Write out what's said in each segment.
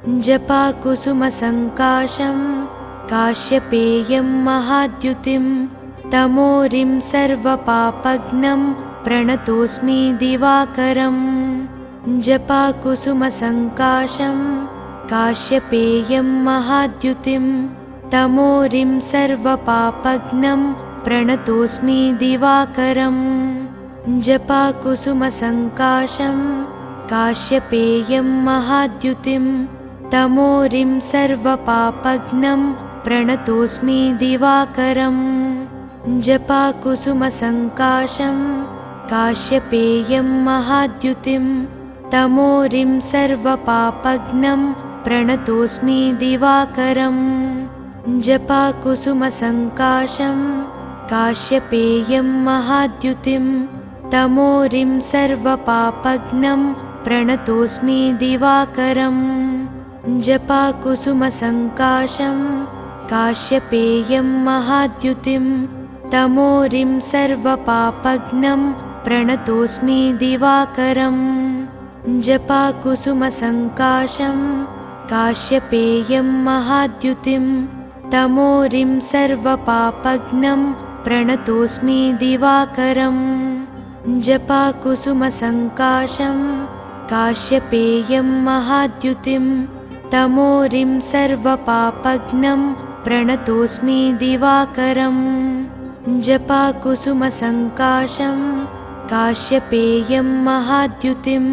जपाकुसुमसङ्काशं काश्यपेयं महाद्युतिं तमोरिं सर्वपापघ्नं प्रणतोऽस्मि दिवाकरम्। जपाकुसुमसङ्काशं काश्यपेयं महाद्युतिं तमोरिं सर्वपापघ्नं प्रणतोऽस्मि दिवाकरम्। जपाकुसुमसङ्काशं काश्यपेयं महाद्युतिं तमोरिं सर्वपापघ्नं प्रणतोऽस्मि दिवाकरम्। जपाकुसुमसङ्काशं काश्यपेयं महाद्युतिं तमोरिं सर्वपापघ्नं प्रणतोऽस्मि दिवाकरम्। जपाकुसुमसङ्काशं काश्यपेयं महाद्युतिं तमोरिं सर्वपापघ्नं प्रणतोऽस्मि दिवाकरम्। जपाकुसुमसङ्काशं काश्यपेयं महाद्युतिं तमोरिं सर्वपापघ्नं प्रणतोऽस्मि दिवाकरम्। जपाकुसुमसङ्काशं काश्यपेयं महाद्युतिं तमोरिं सर्वपापघ्नं प्रणतोऽस्मि दिवाकरम्। जपाकुसुमसङ्काशं काश्यपेयं महाद्युतिं तमोरिं सर्वपापघ्नं प्रणतोऽस्मि दिवाकरम्। जपाकुसुमसङ्काशं काश्यपेयं महाद्युतिं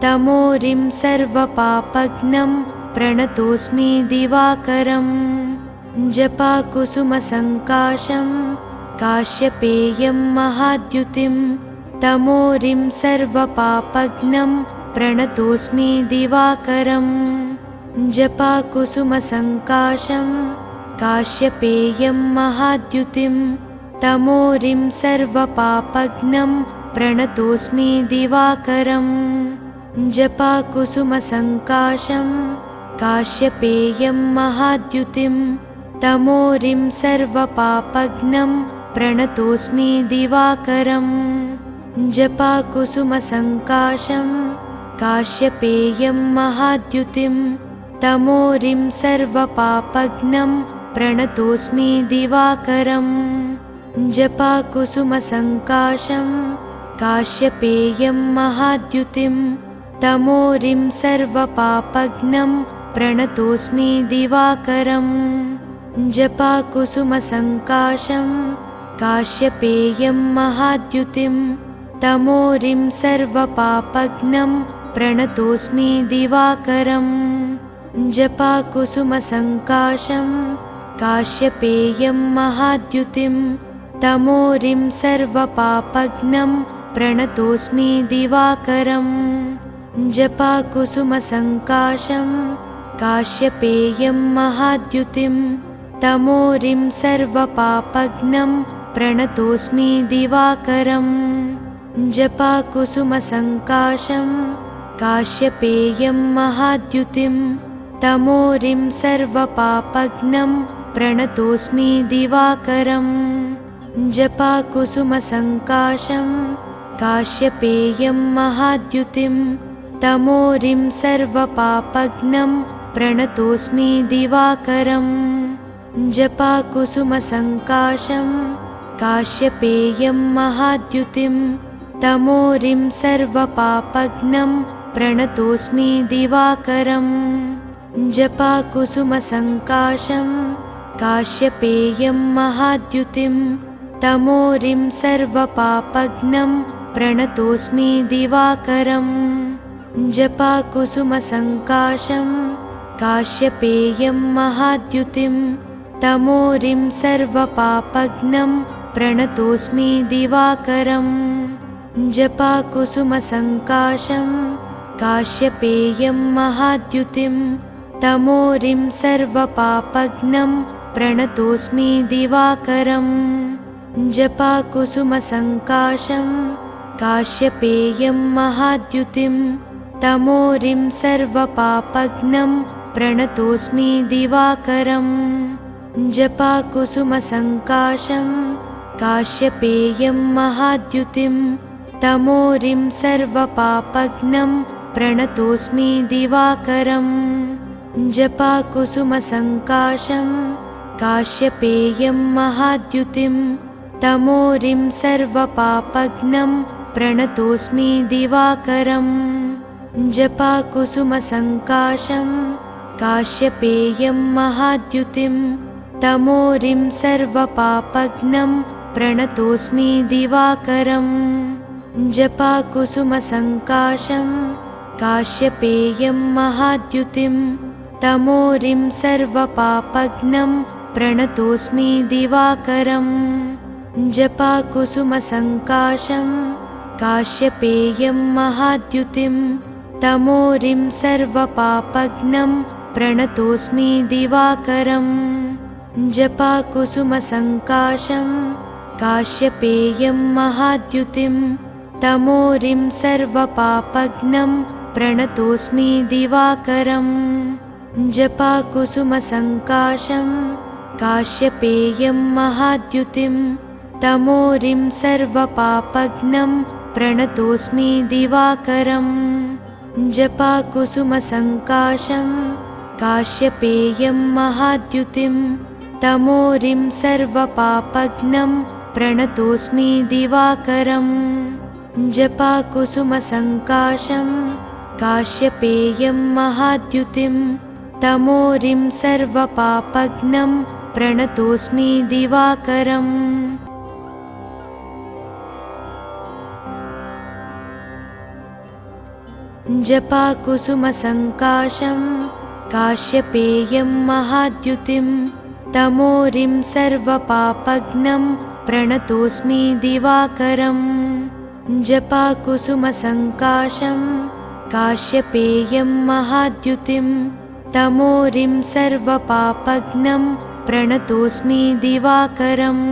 तमोरिं सर्वपापघ्नं प्रणतोऽस्मि दिवाकरम्। जपाकुसुमसङ्काशं काश्यपेयं महाद्युतिं तमोरिं सर्वपापघ्नं प्रणतोऽस्मि दिवाकरम्। जपाकुसुमसङ्काशं काश्यपेयं महाद्युतिं तमोरिं सर्वपापघ्नं प्रणतोऽस्मि दिवाकरम्। जपाकुसुमसङ्काशं काश्यपेयं महाद्युतिं तमोरिं सर्वपापघ्नं प्रणतोऽस्मि दिवाकरम्। जपाकुसुमसङ्काशं काश्यपेयं महाद्युतिं तमोरिं सर्वपापघ्नं प्रणतोऽस्मि दिवाकरम्। जपाकुसुमसङ्काशं काश्यपेयं महाद्युतिं तमोरिं सर्वपापघ्नं प्रणतोऽस्मि दिवाकरम्। जपाकुसुमसङ्काशं काश्यपेयं महाद्युतिं तमोरिं सर्वपापघ्नं प्रणतोऽस्मि दिवाकरम्। जपाकुसुमसङ्काशं काश्यपेयं महाद्युतिं तमोरिं सर्वपापघ्नं प्रणतोऽस्मि दिवाकरम्। जपाकुसुमसङ्काशं काश्यपेयं महाद्युतिं तमोरिं सर्वपापघ्नं प्रणतोऽस्मि दिवाकरम्। जपाकुसुमसङ्काशं काश्यपेयं महाद्युतिं तमोरिं सर्वपापघ्नं प्रणतोऽस्मि दिवाकरम्। जपाकुसुमसङ्काशं काश्यपेयं महाद्युतिं तमोरिं सर्वपापघ्नं प्रणतोऽस्मि दिवाकरम्। जपाकुसुमसङ्काशं काश्यपेयं महाद्युतिं तमोरिं सर्वपापघ्नं प्रणतोऽस्मि दिवाकरम्। जपाकुसुमसङ्काशं काश्यपेयं महाद्युतिं तमोरिं सर्वपापघ्नं प्रणतोऽस्मि दिवाकरम्। जपाकुसुमसङ्काशं काश्यपेयं महाद्युतिं तमोरिं सर्वपापघ्नं प्रणतोऽस्मि दिवाकरम्। जपाकुसुमसङ्काशं काश्यपेयं महाद्युतिं तमोरिं सर्वपापघ्नं प्रणतोऽस्मि दिवाकरम्। जपाकुसुमसङ्काशं काश्यपेयं महाद्युतिं तमोरिं सर्वपापघ्नं प्रणतोऽस्मि दिवाकरम्। जपाकुसुमसङ्काशं काश्यपेयं महाद्युतिं तमोरिं सर्वपापघ्नं प्रणतोऽस्मि दिवाकरम्। जपाकुसुमसङ्काशं काश्यपेयं महाद्युतिं तमोरिं सर्वपापघ्नं प्रणतोऽस्मि दिवाकरम् जपाकुसुमसङ्काशं काश्यपेयं महाद्युतिं तमोरिं सर्वपापघ्नं प्रणतोऽस्मि दिवाकरम् जपाकुसुमसङ्काशं काश्यपेयं महाद्युतिं तमोरिं सर्वपापघ्नं प्रणतोऽस्मि दिवाकरम् जपाकुसुमसङ्काशं काश्यपेयं महाद्युतिं तमोरिं सर्वपापघ्नं प्रणतोऽस्मि दिवाकरम् जपाकुसुमसङ्काशं काश्यपेयं महाद्युतिं तमोरिं सर्वपापघ्नं प्रणतोऽस्मि दिवाकरम् जपाकुसुमसङ्काशं काश्यपेयं महाद्युतिं तमोरिं सर्वपापघ्नं प्रणतोऽस्मि दिवाकरम् जपाकुसुमसङ्काशं काश्यपेयं महाद्युतिं तमोरिं सर्वपापघ्नं प्रणतोऽस्मि दिवाकरम् जपाकुसुमसङ्काशं काश्यपेयं महाद्युतिं तमोरिं सर्वपापघ्नं प्रणतोऽस्मि दिवाकरम् जपाकुसुमसङ्काशं काश्यपेयं महाद्युतिं तमोरिं सर्वपापघ्नं प्रणतोऽस्मि दिवाकरम् जपाकुसुमसङ्काशं काश्यपेयं महाद्युतिं तमोरिं सर्वपापघ्नं प्रणतोऽस्मि दिवाकरम्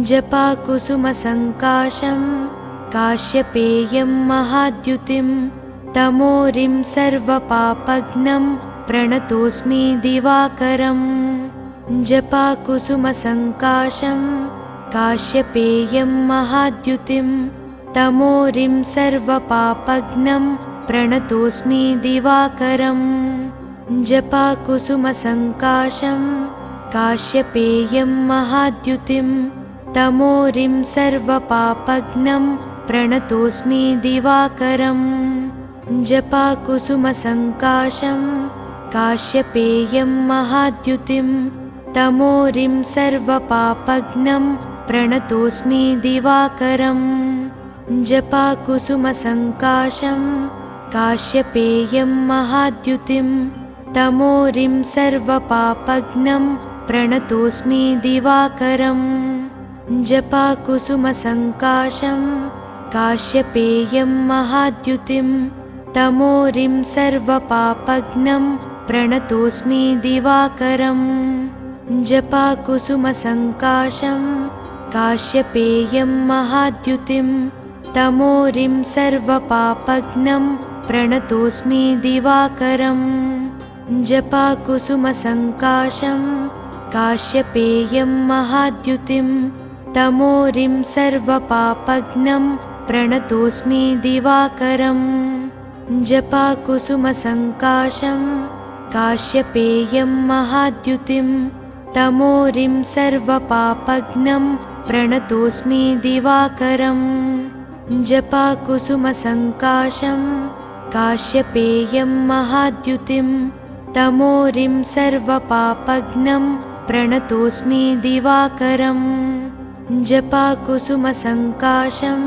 जपाकुसुमसङ्काशं काश्यपेयं महाद्युतिं तमोरिं सर्वपापघ्नं प्रणतोऽस्मि दिवाकरम् जपाकुसुमसङ्काशं काश्यपेयं महाद्युतिं तमोरिं सर्वपापघ्नं प्रणतोऽस्मि दिवाकरम् जपाकुसुमसङ्काशं काश्यपेयं महाद्युतिं तमोरिं सर्वपापघ्नं प्रणतोऽस्मि दिवाकरम् जपाकुसुमसङ्काशं काश्यपेयं महाद्युतिं तमोरिं सर्वपापघ्नं प्रणतोऽस्मि दिवाकरम् जपाकुसुमसङ्काशं काश्यपेयं महाद्युतिं तमोरिं सर्वपापघ्नं प्रणतोऽस्मि दिवाकरम् जपाकुसुमसङ्काशं काश्यपेयं महाद्युतिं तमोरिं सर्वपापघ्नं प्रणतोऽस्मि दिवाकरम् जपाकुसुमसङ्काशं काश्यपेयं महाद्युतिं तमोरिं सर्वपापघ्नं प्रणतोऽस्मि दिवाकरम् जपाकुसुमसङ्काशं काश्यपेयं महाद्युतिं तमोरिं सर्वपापघ्नं प्रणतोऽस्मि दिवाकरम् जपाकुसुमसङ्काशं काश्यपेयं महाद्युतिं तमोरिं सर्वपापघ्नं प्रणतोऽस्मि दिवाकरम् जपाकुसुमसङ्काशं काश्यपेयं महाद्युतिं तमोरिं सर्वपापघ्नं प्रणतोऽस्मि दिवाकरम् जपाकुसुमसङ्काशं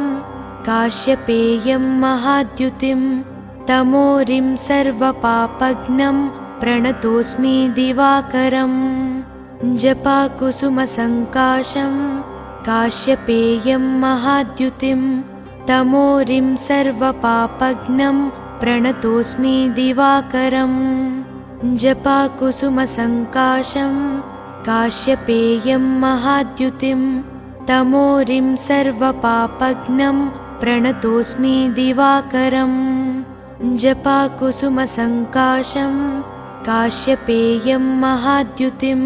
काश्यपेयं महाद्युतिं तमोरिं सर्वपापघ्नं प्रणतोऽस्मि दिवाकरम् जपाकुसुमसङ्काशं काश्यपेयं महाद्युतिं तमोरिं सर्वपापघ्नं प्रणतोऽस्मि दिवाकरम् जपाकुसुमसङ्काशं काश्यपेयं महाद्युतिं तमोरिं सर्वपापघ्नं प्रणतोऽस्मि दिवाकरम् जपाकुसुमसङ्काशं काश्यपेयं महाद्युतिं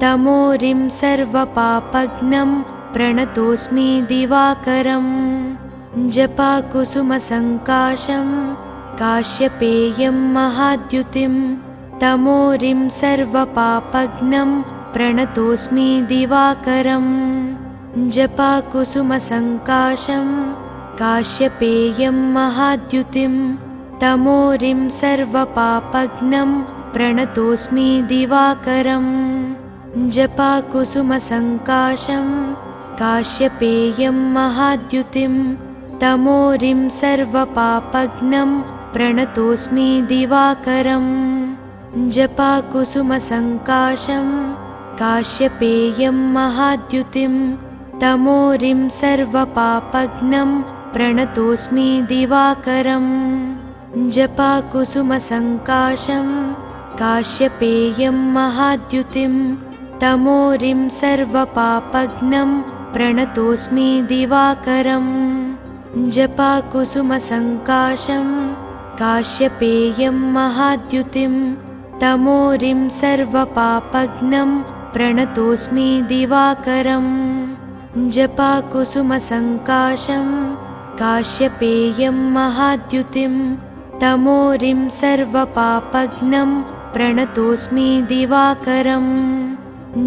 तमोरिं सर्वपापघ्नं प्रणतोऽस्मि दिवाकरम् जपाकुसुमसङ्काशं काश्यपेयं महाद्युतिं तमोरिं सर्वपापघ्नं प्रणतोऽस्मि दिवाकरम् जपाकुसुमसङ्काशं काश्यपेयं महाद्युतिं तमोरिं सर्वपापघ्नं प्रणतोऽस्मि दिवाकरम् जपाकुसुमसङ्काशं काश्यपेयं महाद्युतिं तमोरिं सर्वपापघ्नं प्रणतोऽस्मि दिवाकरम् जपाकुसुमसङ्काशं काश्यपेयं महाद्युतिं तमोरिं सर्वपापघ्नं प्रणतोऽस्मि दिवाकरम् जपाकुसुमसङ्काशं काश्यपेयं महाद्युतिं तमोरिं सर्वपापघ्नं प्रणतोऽस्मि दिवाकरम् जपाकुसुमसङ्काशं काश्यपेयं महाद्युतिं तमोरिं सर्वपापघ्नं प्रणतोऽस्मि दिवाकरम् जपाकुसुमसङ्काशं काश्यपेयं महाद्युतिं तमोरिं सर्वपापघ्नं प्रणतोऽस्मि दिवाकरम्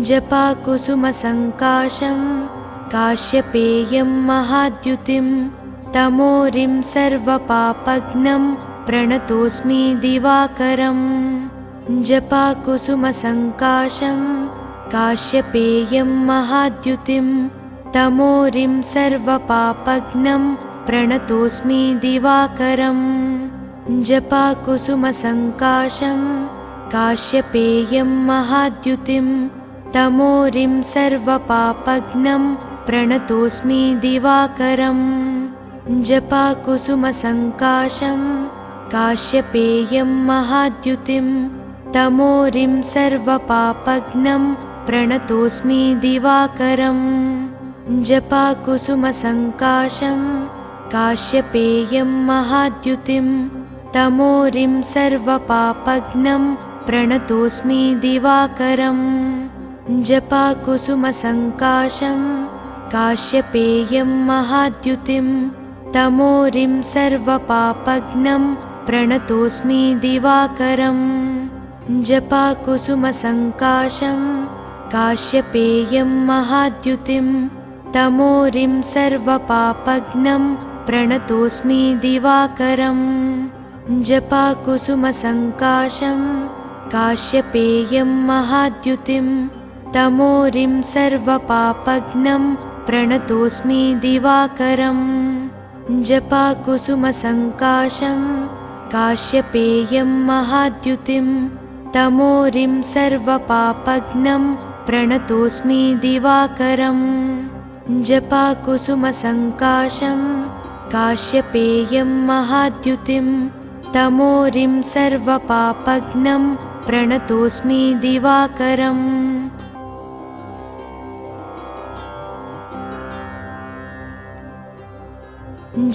जपाकुसुमसङ्काशं काश्यपेयं महाद्युतिं तमोरिं सर्वपापघ्नं प्रणतोऽस्मि दिवाकरम् जपाकुसुमसङ्काशं काश्यपेयं महाद्युतिं तमोरिं सर्वपापघ्नं प्रणतोऽस्मि दिवाकरम् जपाकुसुमसङ्काशं काश्यपेयं महाद्युतिं तमोरिं सर्वपापघ्नं प्रणतोऽस्मि दिवाकरम् जपाकुसुमसङ्काशं काश्यपेयं महाद्युतिं तमोरिं सर्वपापघ्नं प्रणतोऽस्मि दिवाकरम् जपाकुसुमसङ्काशं काश्यपेयं महाद्युतिं तमोरिं सर्वपापघ्नं प्रणतोऽस्मि दिवाकरम् जपाकुसुमसङ्काशं काश्यपेयं महाद्युतिं तमोरिं सर्वपापघ्नं प्रणतोऽस्मि दिवाकरम् जपाकुसुमसङ्काशं काश्यपेयं महाद्युतिं तमोरिं सर्वपापघ्नं प्रणतोऽस्मि दिवाकरम् जपाकुसुमसङ्काशं काश्यपेयं महाद्युतिं तमोरिं सर्वपापघ्नं प्रणतोऽस्मि दिवाकरम् जपाकुसुमसङ्काशं काश्यपेयं महाद्युतिं तमोरिं सर्वपापघ्नं प्रणतोऽस्मि दिवाकरम् जपाकुसुमसङ्काशं काश्यपेयं महाद्युतिं तमोरिं सर्वपापघ्नं प्रणतोऽस्मि दिवाकरम्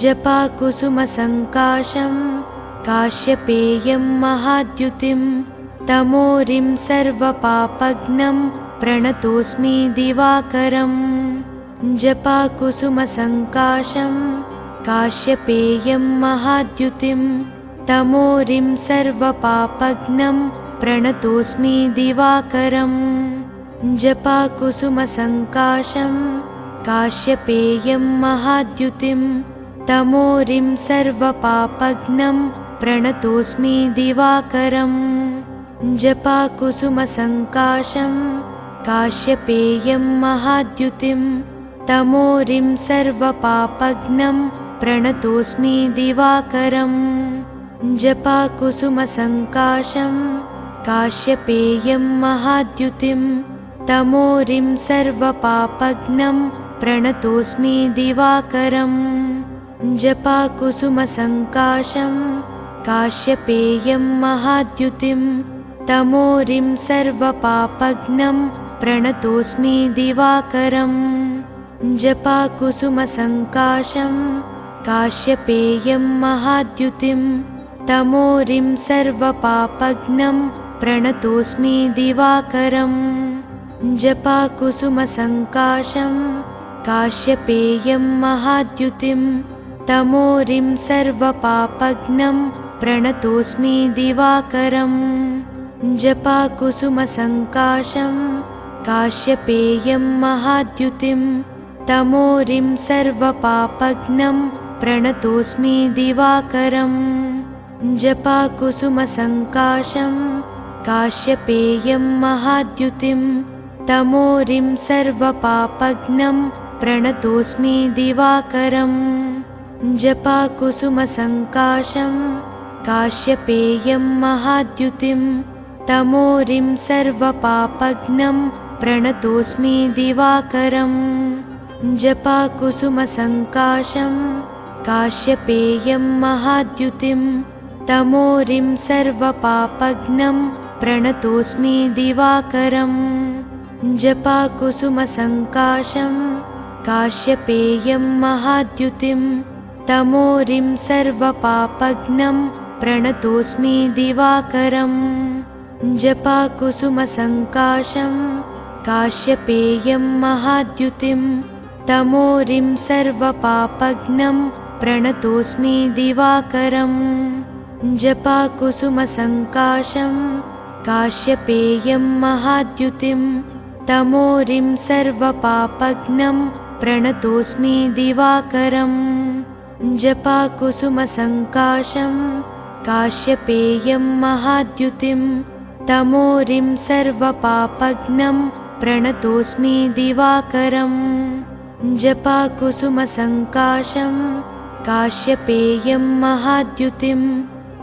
जपाकुसुमसङ्काशं काश्यपेयं महाद्युतिं तमोरिं सर्वपापघ्नं प्रणतोऽस्मि दिवाकरम् जपाकुसुमसङ्काशं काश्यपेयं महाद्युतिं तमोरिं सर्वपापघ्नं प्रणतोऽस्मि दिवाकरम् जपाकुसुमसङ्काशं काश्यपेयं महाद्युतिं तमोरिं सर्वपापघ्नं प्रणतोऽस्मि दिवाकरम् जपाकुसुमसङ्काशं काश्यपेयं महाद्युतिं तमोरिं सर्वपापघ्नं प्रणतोऽस्मि दिवाकरम् जपाकुसुमसङ्काशं काश्यपेयं महाद्युतिं तमोरिं सर्वपापघ्नं प्रणतोऽस्मि दिवाकरम् जपाकुसुमसङ्काशं काश्यपेयं महाद्युतिं तमोरिं सर्वपापघ्नं प्रणतोऽस्मि दिवाकरम् जपाकुसुमसङ्काशं काश्यपेयं महाद्युतिं तमोरिं सर्वपापघ्नं प्रणतोऽस्मि दिवाकरम् जपाकुसुमसङ्काशं काश्यपेयं महाद्युतिं तमोरिं सर्वपापघ्नं प्रणतोऽस्मि दिवाकरम् जपाकुसुमसङ्काशं काश्यपेयं महाद्युतिं तमोरिं सर्वपापघ्नं प्रणतोऽस्मि दिवाकरम् जपाकुसुमसङ्काशं काश्यपेयं महाद्युतिं तमोरिं सर्वपापघ्नं प्रणतोऽस्मि दिवाकरम् जपाकुसुमसङ्काशं काश्यपेयं महाद्युतिं तमोरिं सर्वपापघ्नं प्रणतोऽस्मि दिवाकरम् जपाकुसुमसङ्काशं काश्यपेयं महाद्युतिं तमोरिं सर्वपापघ्नं प्रणतोऽस्मि दिवाकरम् जपाकुसुमसङ्काशं काश्यपेयं महाद्युतिं तमोरिं सर्वपापघ्नं प्रणतोऽस्मि दिवाकरम् जपाकुसुमसङ्काशं काश्यपेयं महाद्युतिं तमोरिं सर्वपापघ्नं प्रणतोऽस्मि दिवाकरम् जपाकुसुमसङ्काशं काश्यपेयं महाद्युतिं तमोरिं सर्वपापघ्नं प्रणतोऽस्मि दिवाकरम् जपाकुसुमसङ्काशं काश्यपेयं महाद्युतिं तमोरिं सर्वपापघ्नं प्रणतोऽस्मि दिवाकरम् जपाकुसुमसङ्काशं काश्यपेयं महाद्युतिं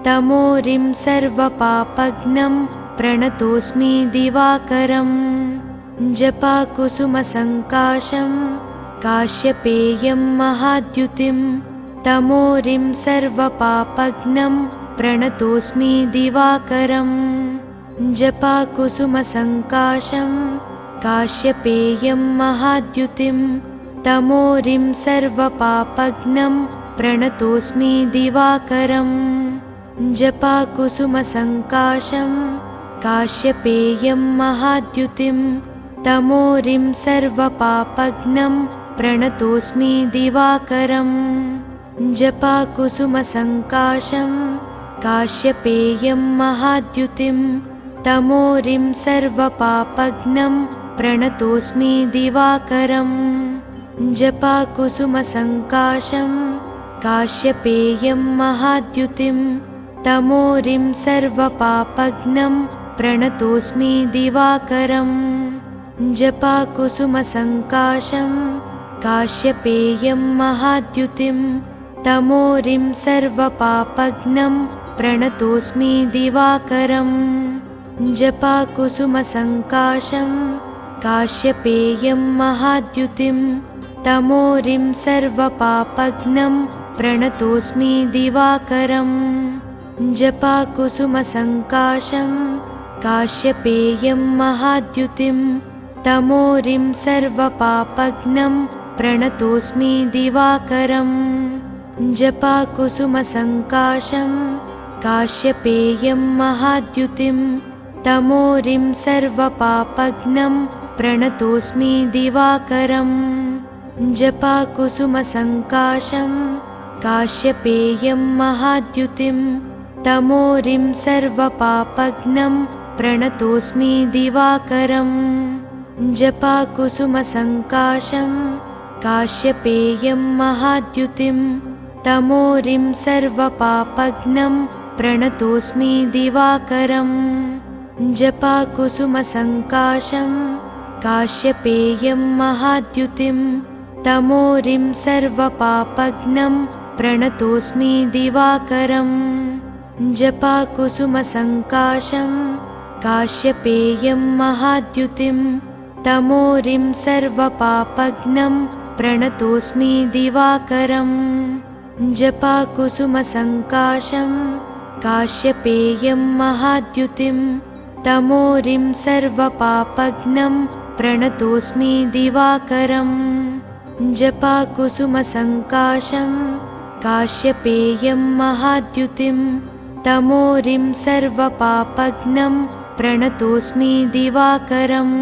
तमोरिं सर्वपापघ्नं प्रणतोऽस्मि दिवाकरम् जपाकुसुमसङ्काशं काश्यपेयं महाद्युतिं तमोरिं सर्वपापघ्नं प्रणतोऽस्मि दिवाकरम् जपाकुसुमसङ्काशं काश्यपेयं महाद्युतिं तमोरिं सर्वपापघ्नं प्रणतोऽस्मि दिवाकरम् जपाकुसुमसङ्काशं काश्यपेयं महाद्युतिं तमोरिं सर्वपापघ्नं प्रणतोऽस्मि दिवाकरम् जपाकुसुमसङ्काशं काश्यपेयं महाद्युतिं तमोरिं सर्वपापघ्नं प्रणतोऽस्मि दिवाकरम् जपाकुसुमसङ्काशं काश्यपेयं महाद्युतिं तमोरिं सर्वपापघ्नं प्रणतोऽस्मि दिवाकरम् जपाकुसुमसङ्काशं काश्यपेयं महाद्युतिं तमोरिं सर्वपापघ्नं प्रणतोऽस्मि दिवाकरम् जपाकुसुमसङ्काशं काश्यपेयं महाद्युतिं तमोरिं सर्वपापघ्नं प्रणतोऽस्मि दिवाकरम् जपाकुसुमसङ्काशं काश्यपेयं महाद्युतिं तमोरिं सर्वपापघ्नं प्रणतोऽस्मि दिवाकरम् जपाकुसुमसङ्काशं काश्यपेयं महाद्युतिं तमोरिं सर्वपापघ्नं प्रणतोऽस्मि दिवाकरम् जपाकुसुमसङ्काशं काश्यपेयं महाद्युतिं तमोरिं सर्वपापघ्नं प्रणतोऽस्मि दिवाकरम् जपाकुसुमसङ्काशं काश्यपेयं महाद्युतिं तमोरिं सर्वपापघ्नं प्रणतोऽस्मि दिवाकरम् जपाकुसुमसङ्काशं काश्यपेयं महाद्युतिं तमोरिं सर्वपापघ्नं प्रणतोऽस्मि दिवाकरम् जपाकुसुमसङ्काशं काश्यपेयं महाद्युतिं तमोरिं सर्वपापघ्नं प्रणतोऽस्मि दिवाकरम् जपाकुसुमसङ्काशं काश्यपेयं महाद्युतिं तमोरिं सर्वपापघ्नं प्रणतोऽस्मि दिवाकरम् जपाकुसुमसङ्काशं काश्यपेयं महाद्युतिं तमोरिं सर्वपापघ्नं प्रणतोऽस्मि दिवाकरम्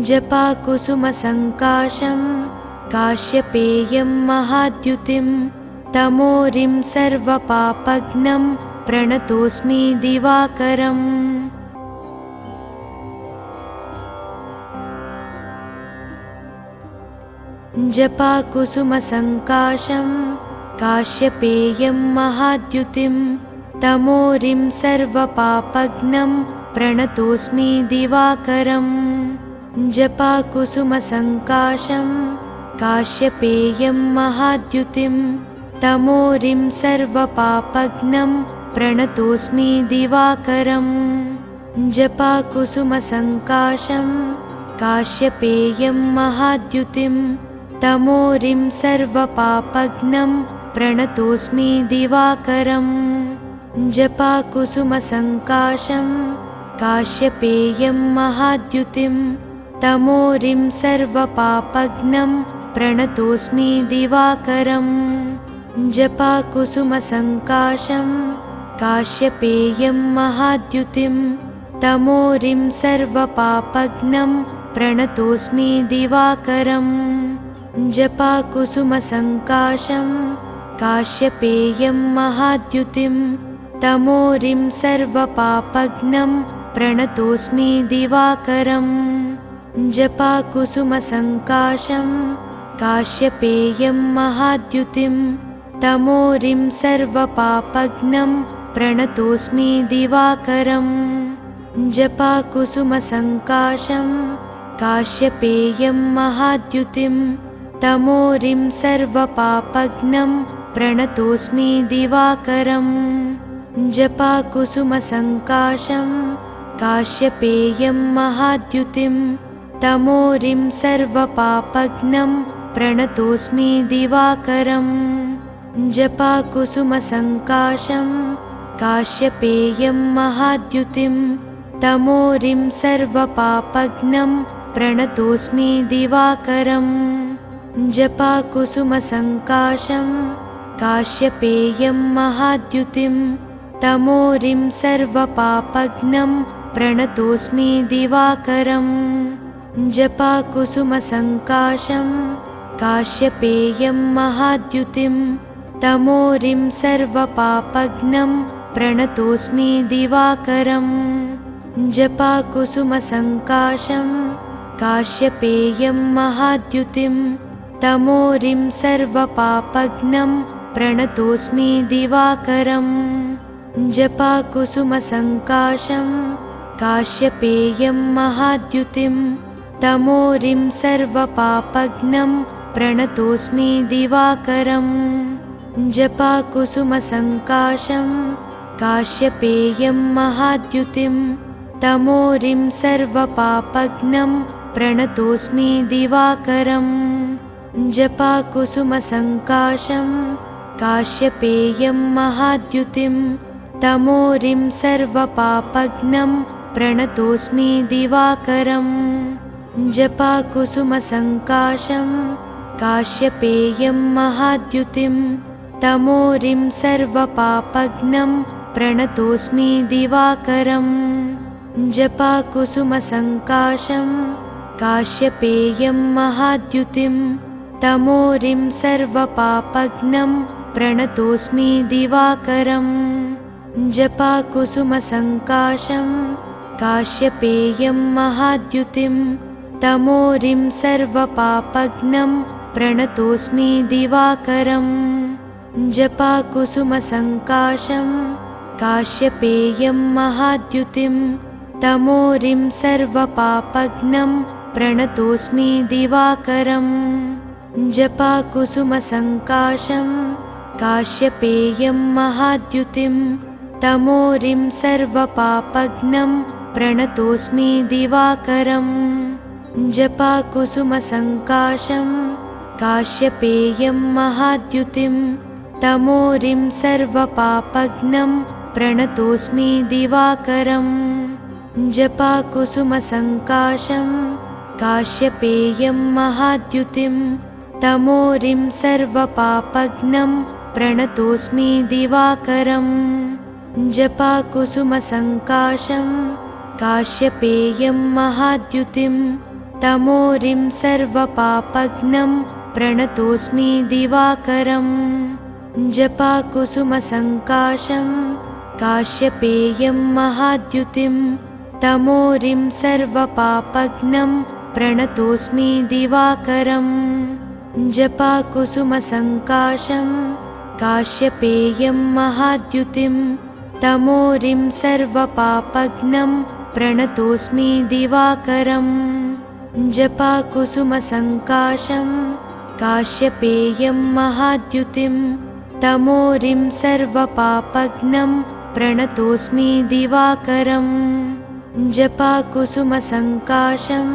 जपाकुसुमसङ्काशं काश्यपेयं महाद्युतिं तमोरिं सर्वपापघ्नं प्रणतोऽस्मि दिवाकरम् जपाकुसुमसङ्काशं काश्यपेयं महाद्युतिं तमोरिं सर्वपापघ्नं प्रणतोऽस्मि दिवाकरम् जपाकुसुमसङ्काशं काश्यपेयं महाद्युतिं तमोरिं सर्वपापघ्नं प्रणतोऽस्मि दिवाकरम् जपाकुसुमसङ्काशं काश्यपेयं महाद्युतिं तमोरिं सर्वपापघ्नं प्रणतोऽस्मि दिवाकरम् जपाकुसुमसङ्काशं काश्यपेयं महाद्युतिं तमोरिं सर्वपापघ्नं प्रणतोऽस्मि दिवाकरम् जपाकुसुमसङ्काशं काश्यपेयं महाद्युतिं तमोरिं सर्वपापघ्नं प्रणतोऽस्मि दिवाकरम् जपाकुसुमसङ्काशं काश्यपेयं महाद्युतिं तमोरिं सर्वपापघ्नं प्रणतोऽस्मि दिवाकरम् जपाकुसुमसङ्काशं काश्यपेयं महाद्युतिं तमोरिं सर्वपापघ्नं प्रणतोऽस्मि दिवाकरम् जपाकुसुमसङ्काशं काश्यपेयं महाद्युतिं तमोरिं सर्वपापघ्नं प्रणतोऽस्मि दिवाकरम् जपाकुसुमसङ्काशं काश्यपेयं महाद्युतिं तमोरिं सर्वपापघ्नं प्रणतोऽस्मि दिवाकरम् जपाकुसुमसङ्काशं काश्यपेयं महाद्युतिं तमोरिं सर्वपापघ्नं प्रणतोऽस्मि दिवाकरम् जपाकुसुमसङ्काशं काश्यपेयं महाद्युतिं तमोरिं सर्वपापघ्नं प्रणतोऽस्मि दिवाकरम् जपाकुसुमसङ्काशं काश्यपेयं महाद्युतिं तमोरिं सर्वपापघ्नं प्रणतोऽस्मि दिवाकरम् जपाकुसुमसङ्काशं काश्यपेयं महाद्युतिं तमोरिं सर्वपापघ्नं प्रणतोऽस्मि दिवाकरम् जपाकुसुमसङ्काशं काश्यपेयं महाद्युतिं तमोरिं सर्वपापघ्नं प्रणतोऽस्मि दिवाकरम् जपाकुसुमसङ्काशं काश्यपेयं महाद्युतिं तमोरिं सर्वपापघ्नं प्रणतोऽस्मि दिवाकरम् जपाकुसुमसङ्काशं काश्यपेयं महाद्युतिं तमोरिं सर्वपापघ्नं प्रणतोऽस्मि दिवाकरम् जपाकुसुमसङ्काशं काश्यपेयं महाद्युतिं तमोरिं सर्वपापघ्नं प्रणतोऽस्मि दिवाकरम् जपाकुसुमसङ्काशं काश्यपेयं महाद्युतिं तमोरिं सर्वपापघ्नं प्रणतोऽस्मि दिवाकरम् जपाकुसुमसङ्काशं काश्यपेयं महाद्युतिं तमोरिं सर्वपापघ्नं प्रणतोऽस्मि दिवाकरम् जपाकुसुमसङ्काशं काश्यपेयं महाद्युतिं तमोरिं सर्वपापघ्नं प्रणतोऽस्मि दिवाकरम् जपाकुसुमसङ्काशं काश्यपेयं महाद्युतिं तमोरिं सर्वपापघ्नं प्रणतोऽस्मि दिवाकरम् जपाकुसुमसङ्काशं काश्यपेयं महाद्युतिं तमोरिं सर्वपापघ्नं प्रणतोऽस्मि दिवाकरम् जपाकुसुमसङ्काशं काश्यपेयं महाद्युतिं तमोरिं सर्वपापघ्नं प्रणतोऽस्मि दिवाकरम् जपाकुसुमसङ्काशं काश्यपेयं महाद्युतिं तमोरिं सर्वपापघ्नं प्रणतोऽस्मि दिवाकरम् जपाकुसुमसङ्काशं काश्यपेयं महाद्युतिं तमोरिं सर्वपापघ्नं प्रणतोऽस्मि दिवाकरम् जपाकुसुमसङ्काशं काश्यपेयं महाद्युतिं तमोरिं सर्वपापघ्नं प्रणतोऽस्मि दिवाकरम् जपाकुसुमसङ्काशं काश्यपेयं महाद्युतिं तमोरिं सर्वपापघ्नं प्रणतोऽस्मि दिवाकरम् जपाकुसुमसङ्काशं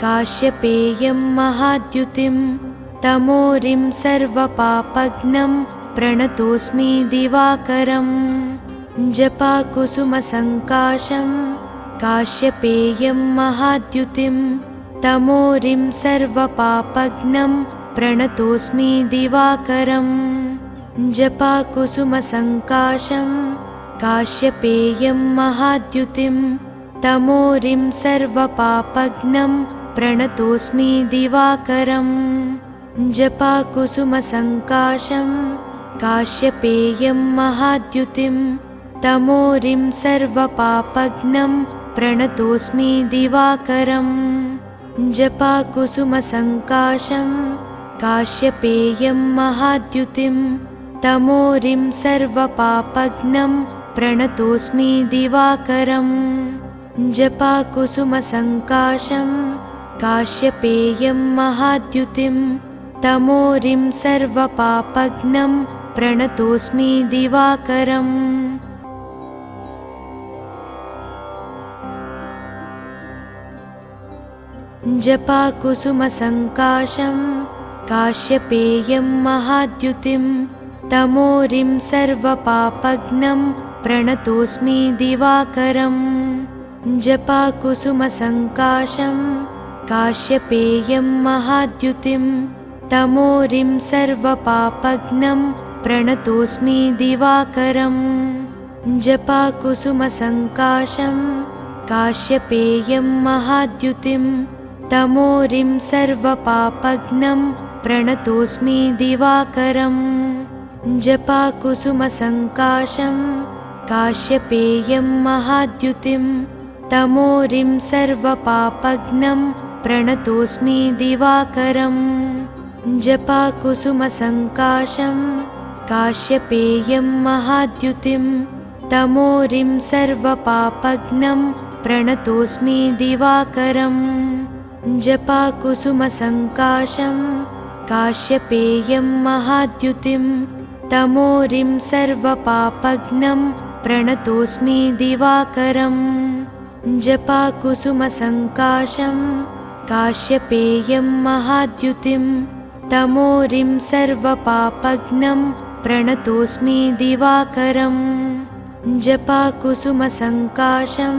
काश्यपेयं महाद्युतिं तमोरिं सर्वपापघ्नं प्रणतोऽस्मि दिवाकरम् जपाकुसुमसङ्काशं काश्यपेयं महाद्युतिं तमोरिं सर्वपापघ्नं प्रणतोऽस्मि दिवाकरम् जपाकुसुमसङ्काशं काश्यपेयं महाद्युतिं तमोरिं सर्वपापघ्नं प्रणतोऽस्मि दिवाकरम् जपाकुसुमसङ्काशं काश्यपेयं महाद्युतिं तमोरिं सर्वपापघ्नं प्रणतोऽस्मि दिवाकरम् जपाकुसुमसङ्काशं काश्यपेयं महाद्युतिं तमोरिं सर्वपापघ्नं प्रणतोऽस्मि दिवाकरम् जपाकुसुमसङ्काशं काश्यपेयं महाद्युतिं तमोरिं सर्वपापघ्नं प्रणतोऽस्मि दिवाकरम् जपाकुसुमसङ्काशं काश्यपेयं महाद्युतिं तमोरिं सर्वपापघ्नं प्रणतोऽस्मि दिवाकरम् जपाकुसुमसङ्काशं काश्यपेयं महाद्युतिं तमोरिं सर्वपापघ्नं प्रणतोऽस्मि दिवाकरम् जपाकुसुमसङ्काशं काश्यपेयं महाद्युतिं तमोरिं सर्वपापघ्नं प्रणतोऽस्मि दिवाकरम् जपाकुसुमसङ्काशं काश्यपेयं महाद्युतिं तमोरिं सर्वपापघ्नं प्रणतोऽस्मि दिवाकरम् जपाकुसुमसङ्काशं काश्यपेयं महाद्युतिं तमोरिं सर्वपापघ्नं प्रणतोऽस्मि दिवाकरम् जपाकुसुमसङ्काशं काश्यपेयं महाद्युतिं तमोरिं सर्वपापघ्नं प्रणतोऽस्मि दिवाकरम् जपाकुसुमसङ्काशं काश्यपेयं महाद्युतिं तमोरिं सर्वपापघ्नं प्रणतोऽस्मि दिवाकरम् जपाकुसुमसङ्काशं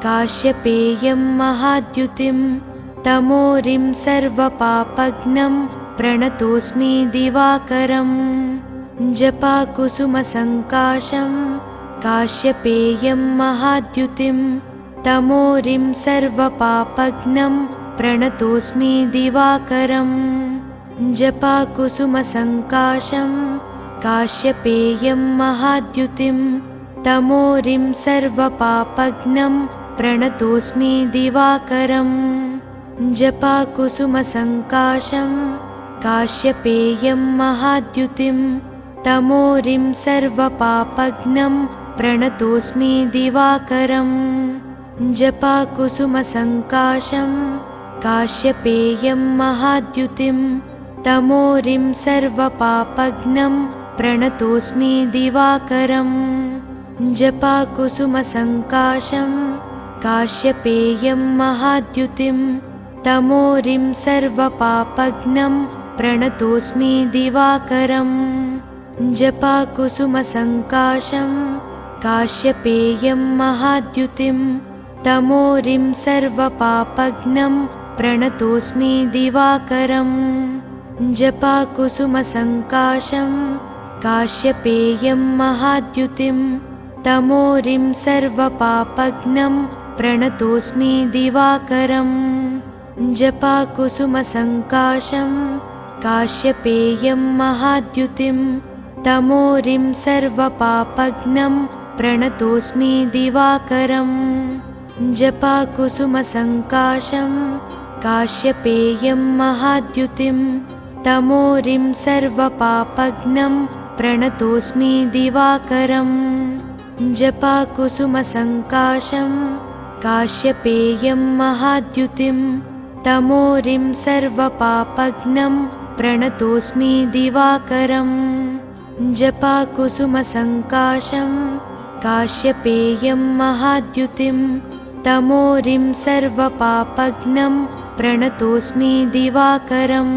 काश्यपेयं महाद्युतिं तमोरिं सर्वपापघ्नं प्रणतोऽस्मि दिवाकरम् जपाकुसुमसङ्काशं काश्यपेयं महाद्युतिं तमोरिं सर्वपापघ्नं प्रणतोऽस्मि दिवाकरम् जपाकुसुमसङ्काशं काश्यपेयं महाद्युतिं तमोरिं सर्वपापघ्नं प्रणतोऽस्मि दिवाकरम् जपाकुसुमसङ्काशं काश्यपेयं महाद्युतिं तमोरिं सर्वपापघ्नं प्रणतोऽस्मि दिवाकरम् जपाकुसुमसङ्काशं काश्यपेयं महाद्युतिं तमोरिं सर्वपापघ्नं प्रणतोऽस्मि दिवाकरम् जपाकुसुमसङ्काशं काश्यपेयं महाद्युतिं तमोरिं सर्वपापघ्नं प्रणतोऽस्मि दिवाकरम् जपाकुसुमसङ्काशं काश्यपेयं महाद्युतिं तमोरिं सर्वपापघ्नं प्रणतोऽस्मि दिवाकरम् जपाकुसुमसङ्काशं काश्यपेयं महाद्युतिं तमोरिं सर्वपापघ्नं प्रणतोऽस्मि दिवाकरम् जपाकुसुमसङ्काशं काश्यपेयं महाद्युतिं तमोरिं सर्वपापघ्नं प्रणतोऽस्मि दिवाकरम् जपाकुसुमसङ्काशं काश्यपेयं महाद्युतिं तमोरिं सर्वपापघ्नं प्रणतोऽस्मि दिवाकरम्। जपाकुसुमसङ्काशं काश्यपेयं महाद्युतिं तमोरिं सर्वपापघ्नं प्रणतोऽस्मि दिवाकरम्। जपाकुसुमसङ्काशं काश्यपेयं महाद्युतिं तमोरिं सर्वपापघ्नं प्रणतोऽस्मि दिवाकरम्।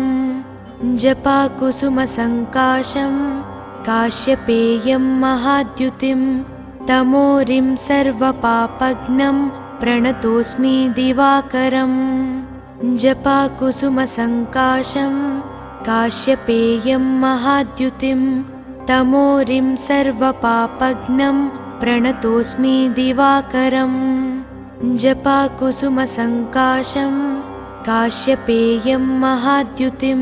जपाकुसुमसङ्काशं काश्यपेयं महाद्युतिं तमोरिं सर्वपापघ्नं प्रणतोऽस्मि दिवाकरम्। जपाकुसुमसङ्काशं काश्यपेयं महाद्युतिं तमोरिं सर्वपापघ्नं प्रणतोऽस्मि दिवाकरम्। जपाकुसुमसङ्काशं काश्यपेयं महाद्युतिं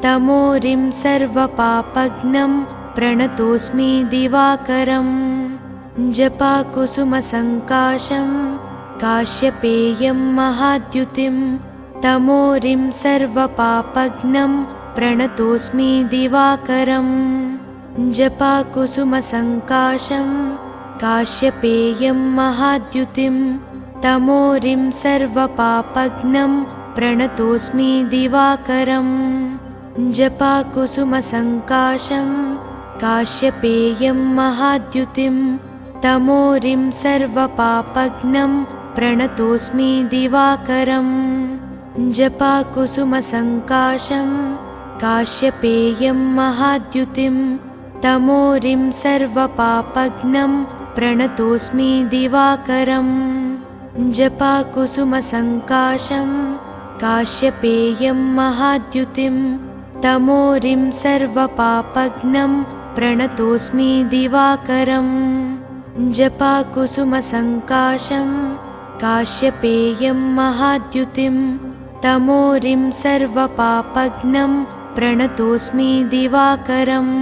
तमोरिं सर्वपापघ्नं प्रणतोऽस्मि दिवाकरम्। जपाकुसुमसङ्काशं काश्यपेयं महाद्युतिं तमोरिं सर्वपापघ्नं प्रणतोऽस्मि दिवाकरम्। जपाकुसुमसङ्काशं काश्यपेयं महाद्युतिं तमोरिं सर्वपापघ्नं प्रणतोऽस्मि दिवाकरम्। जपाकुसुमसङ्काशं काश्यपेयं महाद्युतिं तमोरिं सर्वपापघ्नं प्रणतोऽस्मि दिवाकरम्। जपाकुसुमसङ्काशं काश्यपेयं महाद्युतिं तमोरिं सर्वपापघ्नं प्रणतोऽस्मि दिवाकरम्। जपाकुसुमसङ्काशं काश्यपेयं महाद्युतिं तमोरिं सर्वपापघ्नं प्रणतोऽस्मि दिवाकरम्। जपाकुसुमसङ्काशं काश्यपेयं महाद्युतिं तमोरिं सर्वपापघ्नं प्रणतोऽस्मि दिवाकरम्।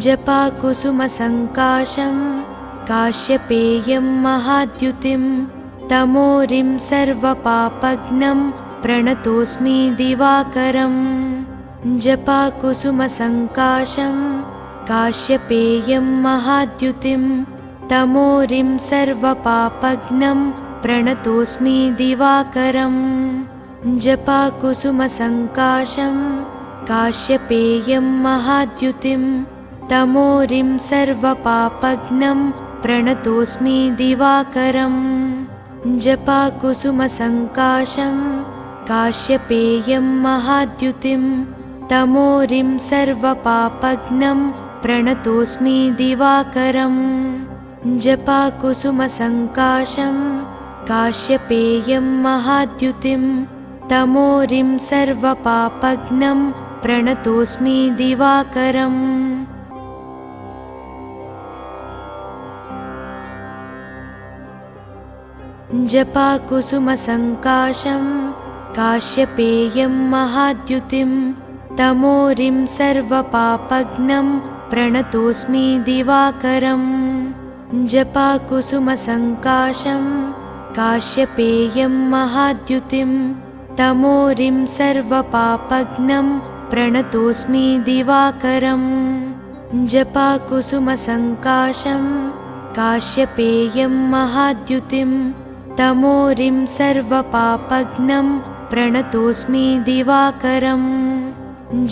जपाकुसुमसङ्काशं काश्यपेयं महाद्युतिं तमोरिं सर्वपापघ्नं प्रणतोऽस्मि दिवाकरम्। जपाकुसुमसङ्काशं काश्यपेयं महाद्युतिं तमोरिं सर्वपापघ्नं प्रणतोऽस्मि दिवाकरम्। जपाकुसुमसङ्काशं काश्यपेयं महाद्युतिं तमोरिं सर्वपापघ्नं प्रणतोऽस्मि दिवाकरम्। जपाकुसुमसङ्काशं काश्यपेयं महाद्युतिं तमोरिं सर्वपापघ्नं प्रणतोऽस्मि दिवाकरम्। जपाकुसुमसङ्काशं काश्यपेयं महाद्युतिं तमोरिं सर्वपापघ्नं प्रणतोऽस्मि दिवाकरम्। जपाकुसुमसङ्काशं काश्यपेयं महाद्युतिं तमोरिं सर्वपापघ्नं प्रणतोऽस्मि दिवाकरम्। जपाकुसुमसङ्काशं काश्यपेयं महाद्युतिं तमोरिं सर्वपापघ्नं प्रणतोऽस्मि दिवाकरम्। जपाकुसुमसङ्काशं काश्यपेयं महाद्युतिं तमोरिं सर्वपापघ्नं प्रणतोऽस्मि दिवाकरम्।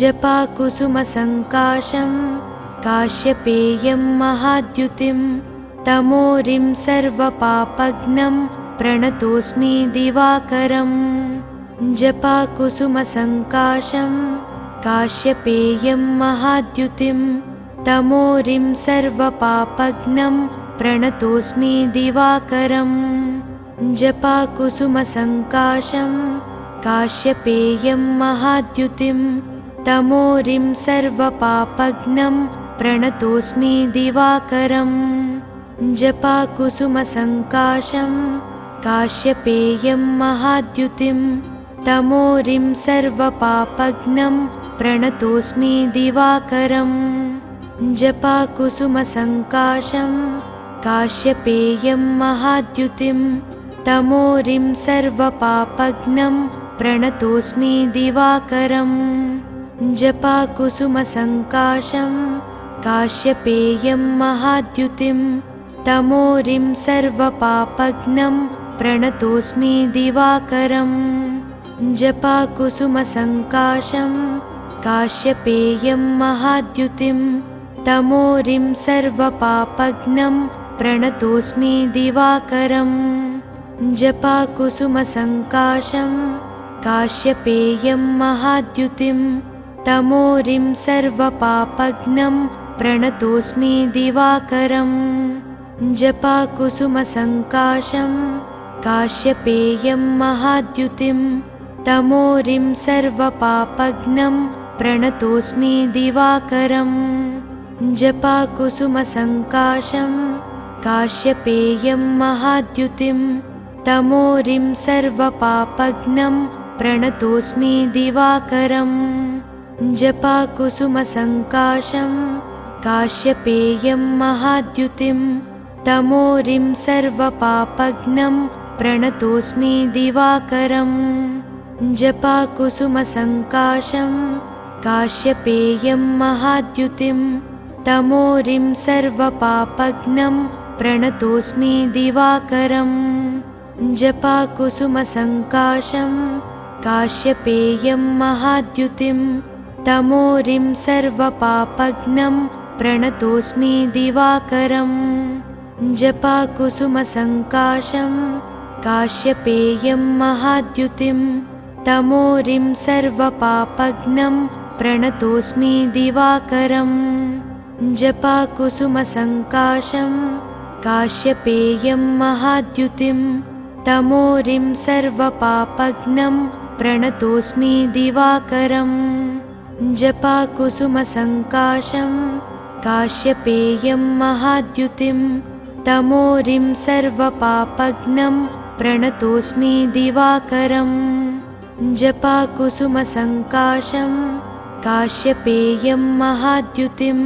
जपाकुसुमसङ्काशं काश्यपेयं महाद्युतिं तमोरिं सर्वपापघ्नं प्रणतोऽस्मि दिवाकरम्। जपाकुसुमसङ्काशं काश्यपेयं महाद्युतिं तमोरिं सर्वपापघ्नं प्रणतोऽस्मि दिवाकरम्। जपाकुसुमसङ्काशं काश्यपेयं महाद्युतिं तमोरिं सर्वपापघ्नं प्रणतोऽस्मि दिवाकरम्। जपाकुसुमसङ्काशं काश्यपेयं महाद्युतिं तमोरिं सर्वपापघ्नं प्रणतोऽस्मि दिवाकरम्। जपाकुसुमसङ्काशं काश्यपेयं महाद्युतिं तमोरिं सर्वपापघ्नं प्रणतोऽस्मि दिवाकरम्। जपाकुसुमसङ्काशं काश्यपेयं महाद्युतिं तमोरिं सर्वपापघ्नं प्रणतोऽस्मि दिवाकरम् जपाकुसुमसङ्काशं काश्यपेयं महाद्युतिं तमोरिं सर्वपापघ्नं प्रणतोऽस्मि दिवाकरम् जपाकुसुमसङ्काशं काश्यपेयं महाद्युतिं तमोरिं सर्वपापघ्नं प्रणतोऽस्मि दिवाकरम् जपाकुसुमसङ्काशं काश्यपेयं महाद्युतिं तमोरिं सर्वपापघ्नं प्रणतोऽस्मि दिवाकरम् जपाकुसुमसङ्काशं काश्यपेयं महाद्युतिं तमोरिं सर्वपापघ्नं प्रणतोऽस्मि दिवाकरम् जपाकुसुमसङ्काशं काश्यपेयं महाद्युतिं तमोरिं सर्वपापघ्नं प्रणतोऽस्मि दिवाकरम् जपाकुसुमसङ्काशं काश्यपेयं महाद्युतिं तमोरिं सर्वपापघ्नं प्रणतोऽस्मि दिवाकरम् जपाकुसुमसङ्काशं काश्यपेयं महाद्युतिं तमोरिं सर्वपापघ्नं प्रणतोऽस्मि दिवाकरम् जपाकुसुमसङ्काशं काश्यपेयं महाद्युतिं तमोरिं सर्वपापघ्नं प्रणतोऽस्मि दिवाकरम् जपाकुसुमसङ्काशं काश्यपेयं महाद्युतिं तमोरिं सर्वपापघ्नं प्रणतोऽस्मि दिवाकरम् जपाकुसुमसङ्काशं काश्यपेयं महाद्युतिं तमोरिं सर्वपापघ्नं प्रणतोऽस्मि दिवाकरम् जपाकुसुमसङ्काशं काश्यपेयं महाद्युतिं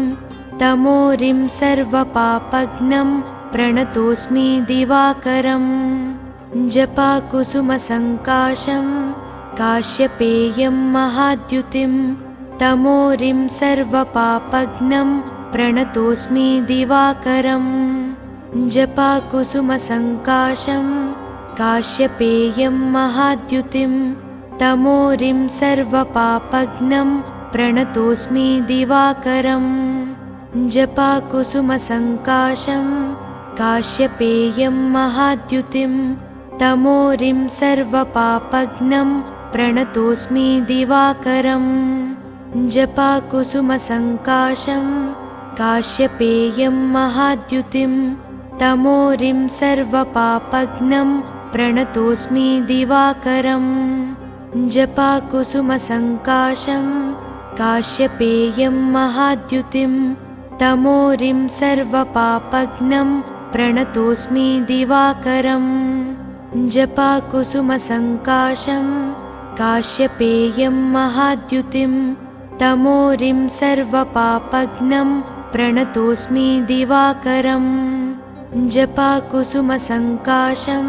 तमोरिं सर्वपापघ्नं प्रणतोऽस्मि दिवाकरम् जपाकुसुमसङ्काशं काश्यपेयं महाद्युतिं तमोरिं सर्वपापघ्नं प्रणतोऽस्मि दिवाकरम् जपाकुसुमसङ्काशं काश्यपेयं महाद्युतिं तमोरिं सर्वपापघ्नं प्रणतोऽस्मि दिवाकरम् जपाकुसुमसङ्काशं काश्यपेयं महाद्युतिं तमोरिं सर्वपापघ्नं प्रणतोऽस्मि दिवाकरम् जपाकुसुमसङ्काशं काश्यपेयं महाद्युतिं तमोरिं सर्वपापघ्नं प्रणतोऽस्मि दिवाकरम् जपाकुसुमसङ्काशं काश्यपेयं महाद्युतिं तमोरिं सर्वपापघ्नं प्रणतोऽस्मि दिवाकरम् जपाकुसुमसङ्काशं काश्यपेयं महाद्युतिं तमोरिं सर्वपापघ्नं प्रणतोऽस्मि दिवाकरम् जपाकुसुमसङ्काशं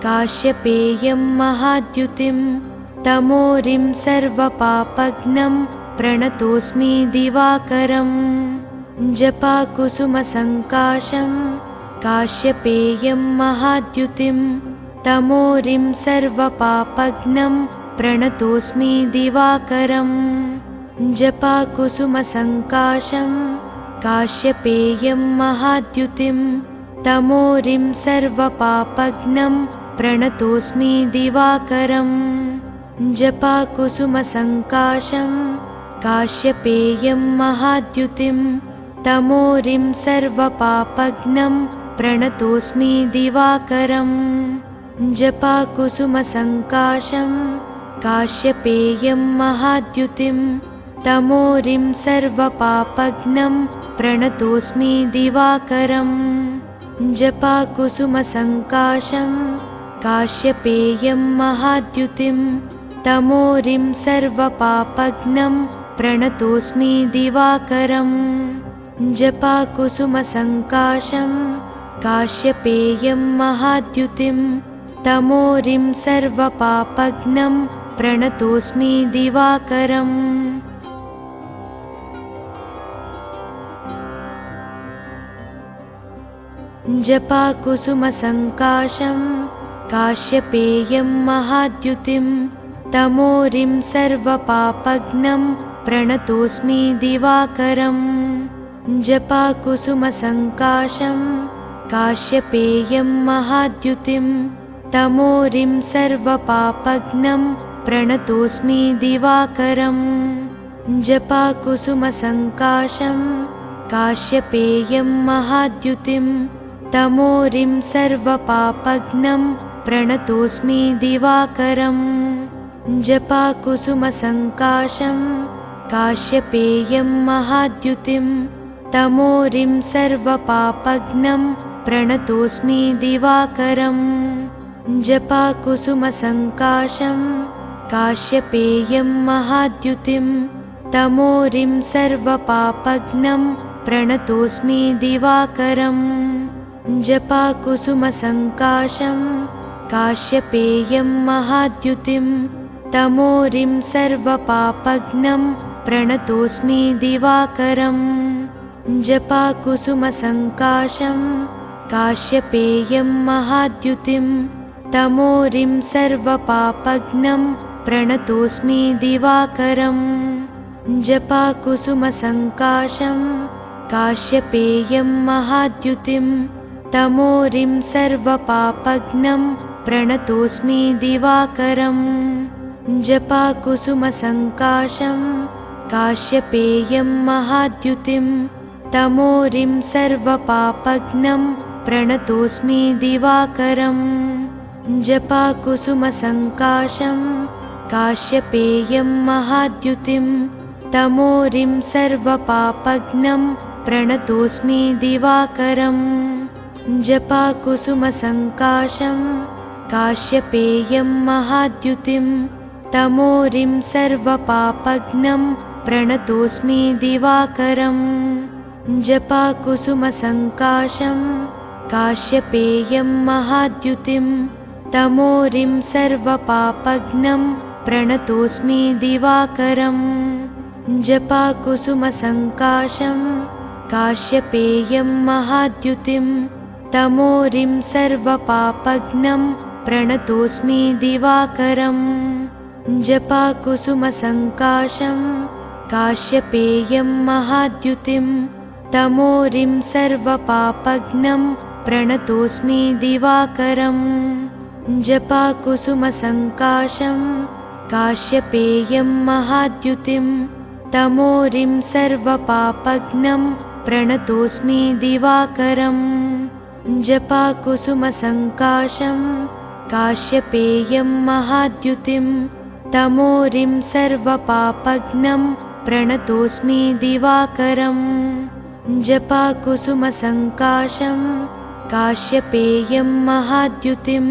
काश्यपेयं महाद्युतिं तमोरिं सर्वपापघ्नं प्रणतोऽस्मि दिवाकरम् जपाकुसुमसङ्काशं काश्यपेयं महाद्युतिं तमोरिं सर्वपापघ्नं प्रणतोऽस्मि दिवाकरम् जपाकुसुमसङ्काशं काश्यपेयं महाद्युतिं तमोरिं सर्वपापघ्नं प्रणतोऽस्मि दिवाकरम् जपाकुसुमसङ्काशं काश्यपेयं महाद्युतिं तमोरिं सर्वपापघ्नं प्रणतोऽस्मि दिवाकरम् जपाकुसुमसङ्काशं काश्यपेयं महाद्युतिं तमोरिं सर्वपापघ्नं प्रणतोऽस्मि दिवाकरम् जपाकुसुमसङ्काशं काश्यपेयं महाद्युतिं तमोरिं सर्वपापघ्नं प्रणतोऽस्मि दिवाकरम् जपाकुसुमसङ्काशं काश्यपेयं महाद्युतिं तमोरिं सर्वपापघ्नं प्रणतोऽस्मि दिवाकरम् जपाकुसुमसङ्काशं काश्यपेयं महाद्युतिं तमोरिं सर्वपापघ्नं प्रणतोऽस्मि दिवाकरम् जपाकुसुमसङ्काशं काश्यपेयं महाद्युतिं तमोरिं सर्वपापघ्नं प्रणतोऽस्मि दिवाकरम् जपाकुसुमसङ्काशं काश्यपेयं महाद्युतिं तमोरिं सर्वपापघ्नं प्रणतोऽस्मि दिवाकरम् जपाकुसुमसङ्काशं काश्यपेयं महाद्युतिं तमोरिं सर्वपापघ्नं प्रणतोऽस्मि दिवाकरम् जपाकुसुमसङ्काशं काश्यपेयं महाद्युतिं तमोरिं सर्वपापघ्नं प्रणतोऽस्मि दिवाकरम् जपाकुसुमसङ्काशं काश्यपेयं महाद्युतिं तमोरिं सर्वपापघ्नं प्रणतोऽस्मि दिवाकरम् जपाकुसुमसङ्काशं काश्यपेयं महाद्युतिं तमोरिं सर्वपापघ्नं प्रणतोऽस्मि दिवाकरम् जपाकुसुमसङ्काशं काश्यपेयं महाद्युतिं तमोरिं सर्वपापघ्नं प्रणतोऽस्मि दिवाकरम् जपाकुसुमसङ्काशं काश्यपेयं महाद्युतिं तमोरिं सर्वपापघ्नं प्रणतोऽस्मि दिवाकरम् जपाकुसुमसङ्काशं काश्यपेयं महाद्युतिं तमोरिं सर्वपापघ्नं प्रणतोऽस्मि दिवाकरम् जपाकुसुमसङ्काशं काश्यपेयं महाद्युतिं तमोरिं सर्वपापघ्नं प्रणतोऽस्मि दिवाकरम् जपाकुसुमसङ्काशं काश्यपेयं महाद्युतिं तमोरिं सर्वपापघ्नं प्रणतोऽस्मि दिवाकरम् जपाकुसुमसङ्काशं काश्यपेयं महाद्युतिं तमोरिं सर्वपापघ्नं प्रणतोऽस्मि दिवाकरम् जपाकुसुमसङ्काशं काश्यपेयं महाद्युतिं तमोरिं सर्वपापघ्नं प्रणतोऽस्मि दिवाकरम् जपाकुसुमसङ्काशं काश्यपेयं महाद्युतिं तमोरिं सर्वपापघ्नं प्रणतोऽस्मि दिवाकरम् जपाकुसुमसङ्काशं काश्यपेयं महाद्युतिं तमोरिं सर्वपापघ्नं प्रणतोऽस्मि दिवाकरम् जपाकुसुमसङ्काशं काश्यपेयं महाद्युतिं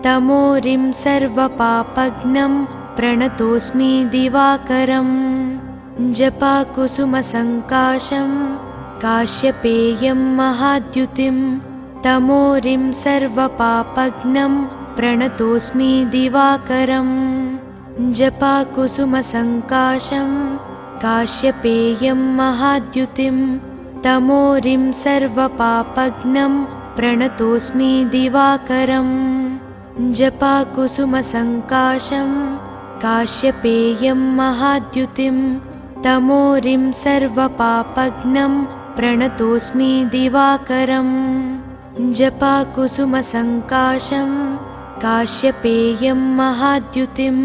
तमोरिं सर्वपापघ्नं प्रणतोऽस्मि दिवाकरम् जपाकुसुमसङ्काशं काश्यपेयं महाद्युतिं तमोरिं सर्वपापघ्नं प्रणतोऽस्मि दिवाकरम् जपाकुसुमसङ्काशं काश्यपेयं महाद्युतिं तमोरिं सर्वपापघ्नं प्रणतोऽस्मि दिवाकरम् जपाकुसुमसङ्काशं काश्यपेयं महाद्युतिं तमोरिं सर्वपापघ्नं प्रणतोऽस्मि दिवाकरम् जपाकुसुमसङ्काशं काश्यपेयं महाद्युतिं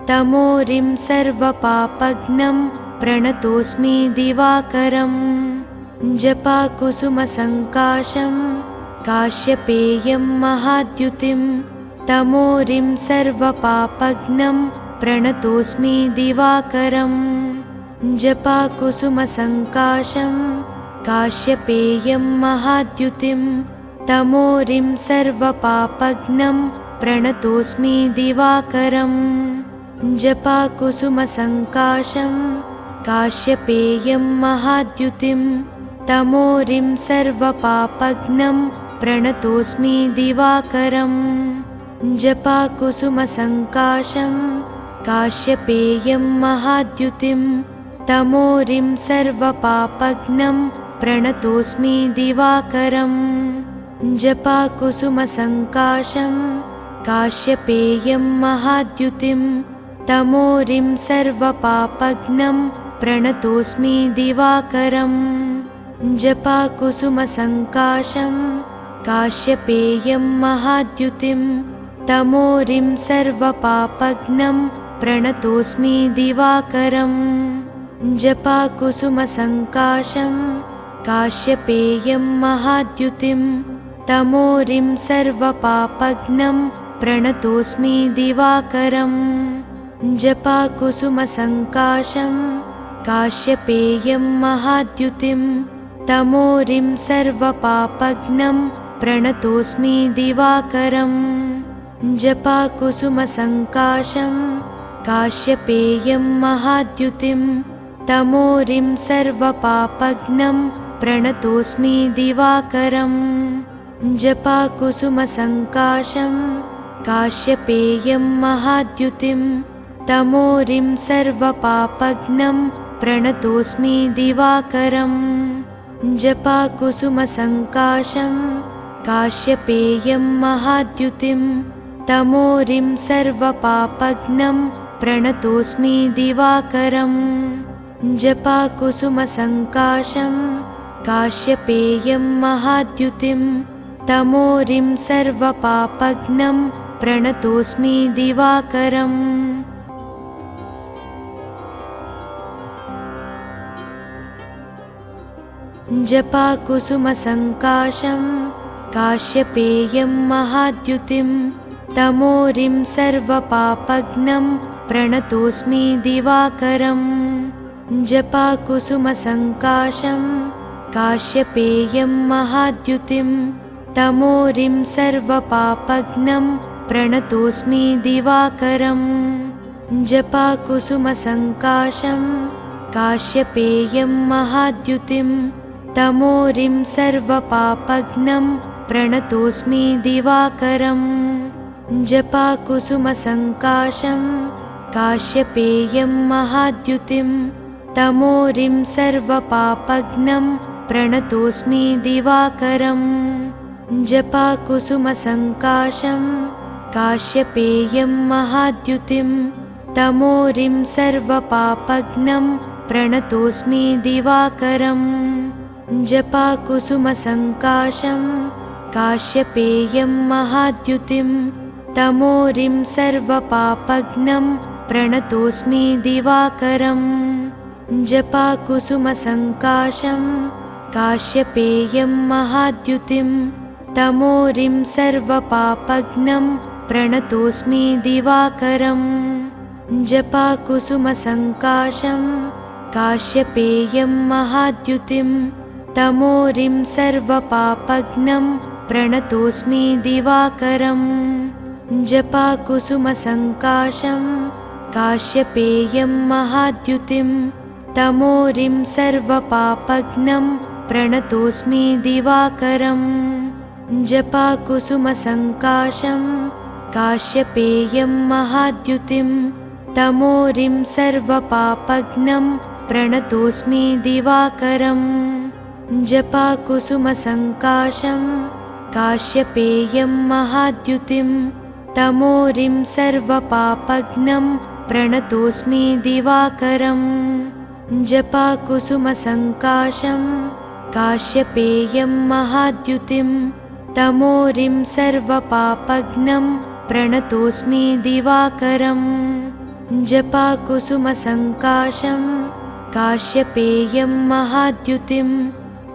तमोरिं सर्वपापघ्नं प्रणतोऽस्मि दिवाकरम् जपाकुसुमसङ्काशं काश्यपेयं महाद्युतिं तमोरिं सर्वपापघ्नं प्रणतोऽस्मि दिवाकरम् जपाकुसुमसङ्काशं काश्यपेयं महाद्युतिं तमोरिं सर्वपापघ्नं प्रणतोऽस्मि दिवाकरम् जपाकुसुमसङ्काशं काश्यपेयं महाद्युतिं तमोरिं सर्वपापघ्नं प्रणतोऽस्मि दिवाकरम् जपाकुसुमसङ्काशं काश्यपेयं महाद्युतिं तमोरिं सर्वपापघ्नं प्रणतोऽस्मि दिवाकरम् जपाकुसुमसङ्काशं काश्यपेयं महाद्युतिं तमोरिं सर्वपापघ्नं प्रणतोऽस्मि दिवाकरम् जपाकुसुमसङ्काशं काश्यपेयं महाद्युतिं तमोरिं सर्वपापघ्नं प्रणतोऽस्मि दिवाकरम् जपाकुसुमसङ्काशं काश्यपेयं महाद्युतिं तमोरिं सर्वपापघ्नं प्रणतोऽस्मि दिवाकरम् जपाकुसुमसङ्काशं काश्यपेयं महाद्युतिं तमोरिं सर्वपापघ्नं प्रणतोऽस्मि दिवाकरम् जपाकुसुमसङ्काशं काश्यपेयं महाद्युतिं तमोरिं सर्वपापघ्नं प्रणतोऽस्मि दिवाकरम् जपाकुसुमसङ्काशं काश्यपेयं महाद्युतिं तमोरिं सर्वपापघ्नं प्रणतोऽस्मि दिवाकरम् जपाकुसुमसङ्काशं काश्यपेयं महाद्युतिं तमोरिं सर्वपापघ्नं प्रणतोऽस्मि दिवाकरम् जपाकुसुमसङ्काशं काश्यपेयं महाद्युतिं तमोरिं सर्वपापघ्नं प्रणतोऽस्मि दिवाकरम् जपाकुसुमसङ्काशं काश्यपेयं महाद्युतिं तमोरिं सर्वपापघ्नं प्रणतोऽस्मि दिवाकरम् जपाकुसुमसङ्काशं काश्यपेयं महाद्युतिं तमोरिं सर्वपापघ्नं प्रणतोऽस्मि दिवाकरम् जपाकुसुमसङ्काशं काश्यपेयं महाद्युतिं तमोरिं सर्वपापघ्नं प्रणतोऽस्मि दिवाकरम् जपाकुसुमसङ्काशं काश्यपेयं महाद्युतिं तमोरिं सर्वपापघ्नं प्रणतोऽस्मि दिवाकरम् जपाकुसुमसङ्काशं काश्यपेयं महाद्युतिं तमोरिं सर्वपापघ्नं प्रणतोऽस्मि दिवाकरम् जपाकुसुमसङ्काशं काश्यपेयं महाद्युतिं तमोरिं सर्वपापघ्नं प्रणतोऽस्मि दिवाकरम् जपाकुसुमसङ्काशं काश्यपेयं महाद्युतिं तमोरिं सर्वपापघ्नं प्रणतोऽस्मि दिवाकरम् जपाकुसुमसङ्काशं काश्यपेयं महाद्युतिं तमोरिं सर्वपापघ्नं प्रणतोऽस्मि दिवाकरम् जपाकुसुमसङ्काशं काश्यपेयं महाद्युतिं तमोरिं सर्वपापघ्नं प्रणतोऽस्मि दिवाकरम् जपाकुसुमसङ्काशं काश्यपेयं महाद्युतिं तमोरिं सर्वपापघ्नं प्रणतोऽस्मि दिवाकरम् जपाकुसुमसङ्काशं काश्यपेयं महाद्युतिं तमोरिं सर्वपापघ्नं प्रणतोऽस्मि दिवाकरम् जपाकुसुमसङ्काशं काश्यपेयं महाद्युतिं तमोरिं सर्वपापघ्नं प्रणतोऽस्मि दिवाकरम् जपाकुसुमसङ्काशं काश्यपेयं महाद्युतिं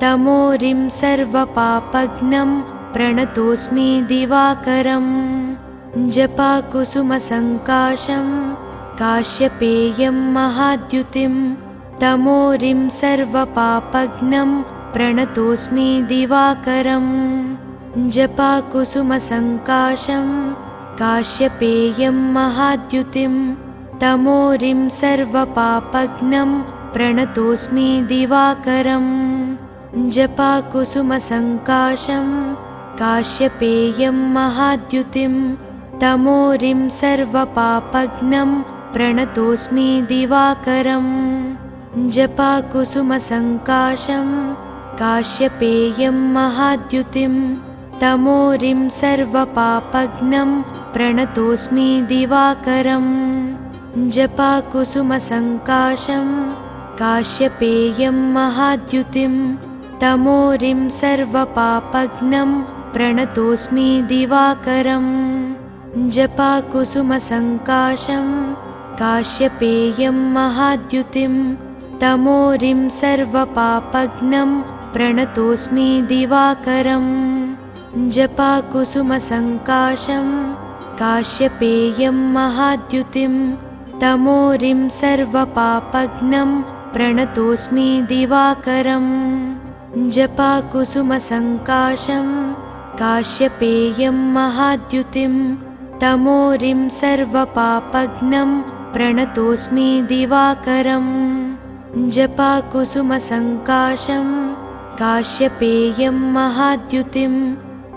तमोरिं सर्वपापघ्नं प्रणतोऽस्मि दिवाकरम् जपाकुसुमसङ्काशं काश्यपेयं महाद्युतिं तमोरिं सर्वपापघ्नं प्रणतोऽस्मि दिवाकरम् जपाकुसुमसङ्काशं काश्यपेयं महाद्युतिं तमोरिं सर्वपापघ्नं प्रणतोऽस्मि दिवाकरम् जपाकुसुमसङ्काशं काश्यपेयं महाद्युतिं तमोरिं सर्वपापघ्नं प्रणतोऽस्मि दिवाकरम् जपाकुसुमसङ्काशं काश्यपेयं महाद्युतिं तमोरिं सर्वपापघ्नं प्रणतोऽस्मि दिवाकरम् जपाकुसुमसङ्काशं काश्यपेयं महाद्युतिं तमोरिं सर्वपापघ्नं प्रणतोऽस्मि दिवाकरम् जपाकुसुमसङ्काशं काश्यपेयं महाद्युतिं तमोरिं सर्वपापघ्नं प्रणतोऽस्मि दिवाकरम् जपाकुसुमसङ्काशं काश्यपेयं महाद्युतिं तमोरिं सर्वपापघ्नं प्रणतोऽस्मि दिवाकरम् जपाकुसुमसङ्काशं काश्यपेयं महाद्युतिं तमोरिं सर्वपापघ्नं प्रणतोऽस्मि दिवाकरम् जपाकुसुमसङ्काशं काश्यपेयं महाद्युतिं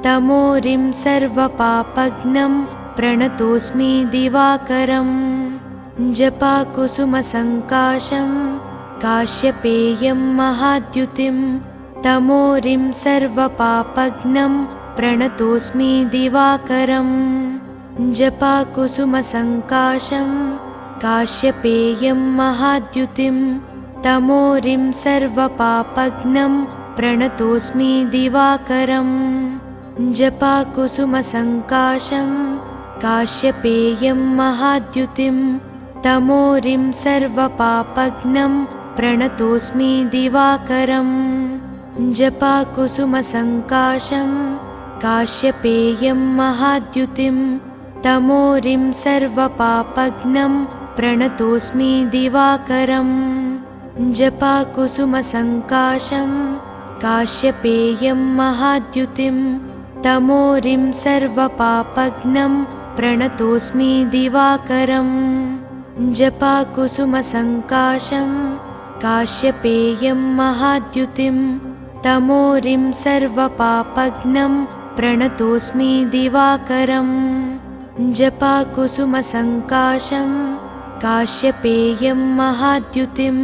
तमोरिं सर्वपापघ्नं प्रणतोऽस्मि दिवाकरम् जपाकुसुमसङ्काशं काश्यपेयं महाद्युतिं तमोरिं सर्वपापघ्नं प्रणतोऽस्मि दिवाकरम् जपाकुसुमसङ्काशं काश्यपेयं महाद्युतिं तमोरिं सर्वपापघ्नं प्रणतोऽस्मि दिवाकरम् जपाकुसुमसङ्काशं काश्यपेयं महाद्युतिं तमोरिं सर्वपापघ्नं प्रणतोऽस्मि दिवाकरम् जपाकुसुमसङ्काशं काश्यपेयं महाद्युतिं तमोरिं सर्वपापघ्नं प्रणतोऽस्मि दिवाकरम् जपाकुसुमसङ्काशं काश्यपेयं महाद्युतिं तमोरिं सर्वपापघ्नं प्रणतोऽस्मि दिवाकरम् जपाकुसुमसङ्काशं काश्यपेयं महाद्युतिं तमोरिं सर्वपापघ्नं प्रणतोऽस्मि दिवाकरम् जपाकुसुमसङ्काशं काश्यपेयं महाद्युतिं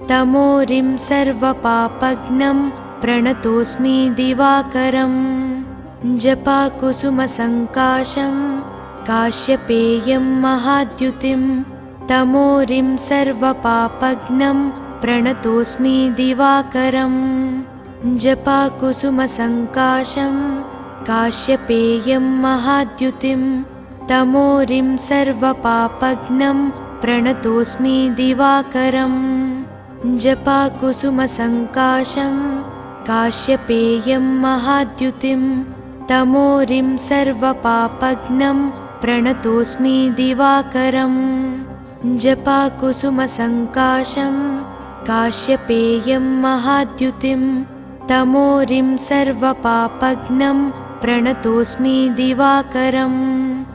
तमोरिं सर्वपापघ्नं प्रणतोऽस्मि दिवाकरम् जपाकुसुमसङ्काशं काश्यपेयं महाद्युतिं तमोरिं सर्वपापघ्नं प्रणतोऽस्मि दिवाकरम् जपाकुसुमसङ्काशं काश्यपेयं महाद्युतिं तमोरिं सर्वपापघ्नं प्रणतोऽस्मि दिवाकरम् जपाकुसुमसङ्काशं काश्यपेयं महाद्युतिं तमोरिं सर्वपापघ्नं प्रणतोऽस्मि दिवाकरम् जपाकुसुमसङ्काशं काश्यपेयं महाद्युतिं तमोरिं सर्वपापघ्नं प्रणतोऽस्मि दिवाकरम्